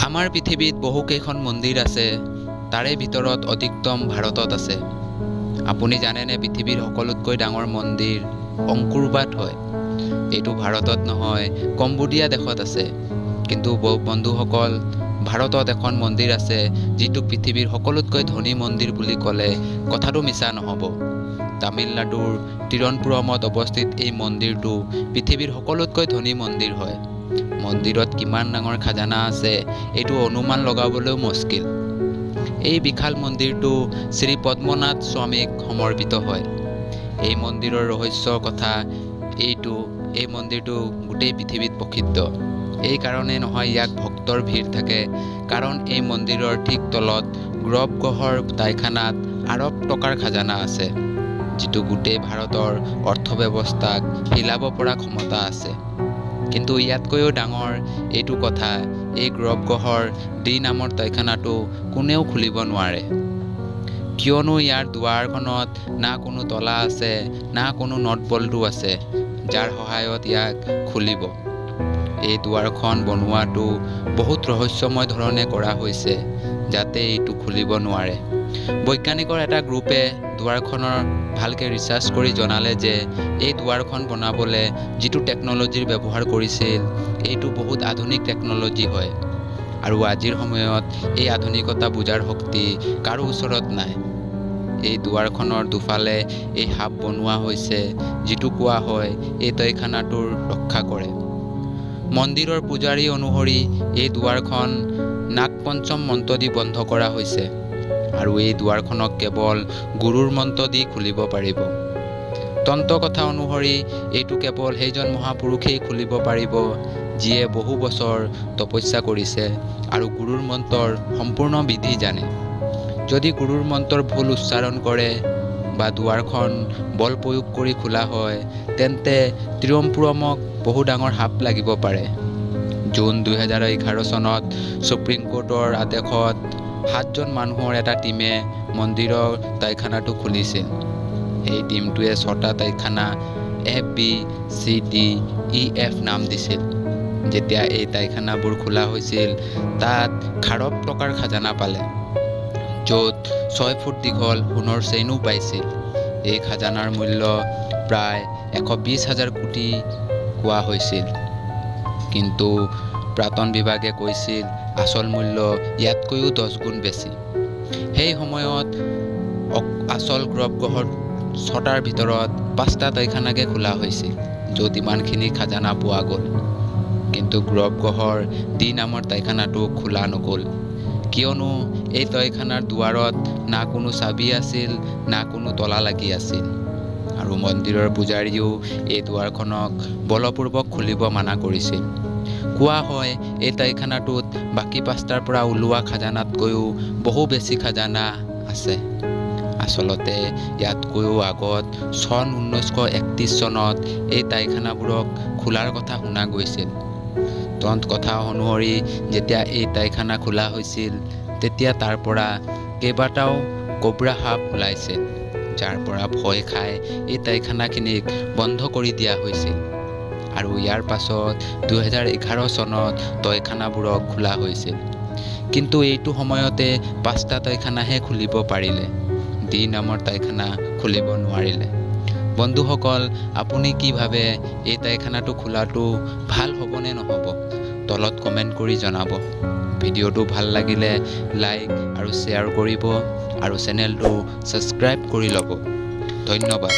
আমাৰ পৃথিৱীত বহুকেইখন মন্দিৰ আছে, তাৰে ভিতৰত অধিকতম ভাৰতত আছে। আপুনি জানেনে পৃথিৱীৰ সকলোতকৈ ডাঙৰ মন্দিৰ অংকুৰবাদ হয়। এইটো ভাৰতত নহয়, কম্বোডিয়া দেশত আছে। কিন্তু বন্ধুসকল, ভাৰতত এখন মন্দিৰ আছে যিটোক পৃথিৱীৰ সকলোতকৈ ধনী মন্দিৰ বুলি ক'লে কথাটো মিছা নহ'ব। তামিলনাডুৰ তিৰুৱনন্তপুৰমত অৱস্থিত এই মন্দিৰটো পৃথিৱীৰ সকলোতকৈ ধনী মন্দিৰ হয়। মন্দিৰত কিমান ডাঙৰ খাজানা আছে এইটো অনুমান লগাবলৈও মুস্কিল। এই বিশাল মন্দিৰটো শ্ৰী পদ্মনাথ স্বামীক সমৰ্পিত হয়। এই মন্দিৰৰ ৰহস্যৰ কথা এইটো, এই মন্দিৰটো গোটেই পৃথিৱীত প্ৰসিদ্ধ। এই কাৰণে নহয় ইয়াক ভক্তৰ ভিৰ থাকে, কাৰণ এই মন্দিৰৰ ঠিক তলত গৰ্ভগৃহৰ টাইখানাত আৰব টকাৰ খাজানা আছে, যিটো গোটেই ভাৰতৰ অৰ্থব্যৱস্থাক হিলাব পৰা ক্ষমতা আছে। কিন্তু ইয়াতকৈও ডাঙৰ এইটো কথা, এই গৰ্ভগৃহৰ ডি নামৰ টাইখানাটো কোনেও খুলিব নোৱাৰে। কিয়নো ইয়াৰ দুৱাৰখনত না কোনো তলা আছে, না কোনো নট বল্টু আছে, যাৰ সহায়ত ইয়াক খুলিব। এই দুৱাৰখন বনোৱাটো বহুত ৰহস্যময় ধৰণে কৰা হৈছে, যাতে এইটো খুলিব নোৱাৰে। বৈজ্ঞানিকৰ এটা গ্ৰুপে দুৱাৰখনৰ ভালকৈ ৰিচাৰ্চ কৰি জনালে যে এই দুৱাৰখন বনাবলৈ যিটো টেকন'লজিৰ ব্যৱহাৰ কৰিছিল, এইটো বহুত আধুনিক টেকন'লজি হয়। আৰু আজিৰ সময়ত এই আধুনিকতা বুজাৰ শক্তি কাৰো ওচৰত নাই। এই দুৱাৰখনৰ দুফালে এই সাপ বনোৱা হৈছে, যিটো কোৱা হয় এই তৈখানাটোৰ ৰক্ষা কৰে। মন্দিৰৰ পূজাৰী অনুসৰি এই দুৱাৰখন নাগপঞ্চম মন্ত্ৰ দি বন্ধ কৰা হৈছে, আৰু এই দুৱাৰখনক কেৱল গুৰুৰ মন্ত্ৰ দি খুলিব পাৰিব। তন্ত্ৰ কথা অনুসৰি এইটো কেৱল সেইজন মহাপুৰুষেই খুলিব পাৰিব, যিয়ে বহু বছৰ তপস্যা কৰিছে আৰু গুৰুৰ মন্ত্ৰৰ সম্পূৰ্ণ বিধি জানে। যদি গুৰুৰ মন্ত্ৰৰ ভুল উচ্চাৰণ কৰে বা দুৱাৰখন বল প্ৰয়োগ কৰি খোলা হয়, তেন্তে তিৰুৱনন্তপুৰমক বহু ডাঙৰ সাপ লাগিব পাৰে। জুন 2011 চনত ছুপ্ৰিম কোৰ্টৰ আদেশত 7জন মানুহৰ এটা টীমে মন্দিৰৰ টাইখানাটো খুলিছিল। এই টীমটোৱে 6টা টাইখানা ABCDEF নাম দিছিল। যেতিয়া এই টাইখানাবোৰ খোলা হৈছিল, তাত খাৰব টকাৰ খাজানা পালে, য'ত 6 ফুট দীঘল সোণৰ চেইনো পাইছিল। এই খাজানাৰ মূল্য প্ৰায় 120,000 কোটি কোৱা হৈছিল, কিন্তু প্ৰাক্তন বিভাগে কৈছিল আচল মূল্য ইয়াতকৈও 10 গুণ বেছি। সেই সময়ত আচল গৰ্ভগৃহৰ 6টাৰ ভিতৰত 5টা টাইখানাকে খোলা হৈছিল, য'ত ইমানখিনি খাজানা পোৱা গ'ল। কিন্তু গৰ্ভগৃহৰ ডি নামৰ টাইখানাটো খোলা নগ'ল, কিয়নো এই টাইখানাৰ দুৱাৰত না কোনো চাবি আছিল, না কোনো তলা লাগি আছিল। আৰু মন্দিৰৰ পূজাৰীয়েও এই দুৱাৰখনক বলপূৰ্বক খুলিব মানা কৰিছিল। কোৱা হয় এই টাইখানাটোত বাকী 5টাৰ পৰা ওলোৱা খাজানাতকৈও বহু বেছি খাজানা আছে। আচলতে ইয়াতকৈও আগত চন 1931 চনত এই টাইখানাবোৰক খোলাৰ কথা শুনা গৈছিল। কথা অনুসৰি যেতিয়া এই টাইখানা খোলা হৈছিল, তেতিয়া তাৰ পৰা কেইবাটাও কোব্ৰা সাপ ওলাইছিল, যাৰ পৰা ভয় খাই এই টাইখানাখিনিক বন্ধ কৰি দিয়া হৈছিল। আৰু ইয়াৰ পাছত 2011 চনত টাইখানাবোৰক খোলা হৈছিল। কিন্তু এইটো সময়তে 5টা টাইখানাহে খুলিব পাৰিলে, ডি নামৰ টাইখানা খুলিব নোৱাৰিলে। বন্ধুসকল, আপুনি কি ভাবে, এই টাইখানাটো খোলাটো ভাল হ'বনে নহ'ব? তলত কমেণ্ট কৰি জনাব। ভিডিঅ'টো ভাল লাগিলে লাইক আৰু শ্বেয়াৰ কৰিব, আৰু চেনেলটো ছাবস্ক্ৰাইব কৰি ল'ব। ধন্যবাদ।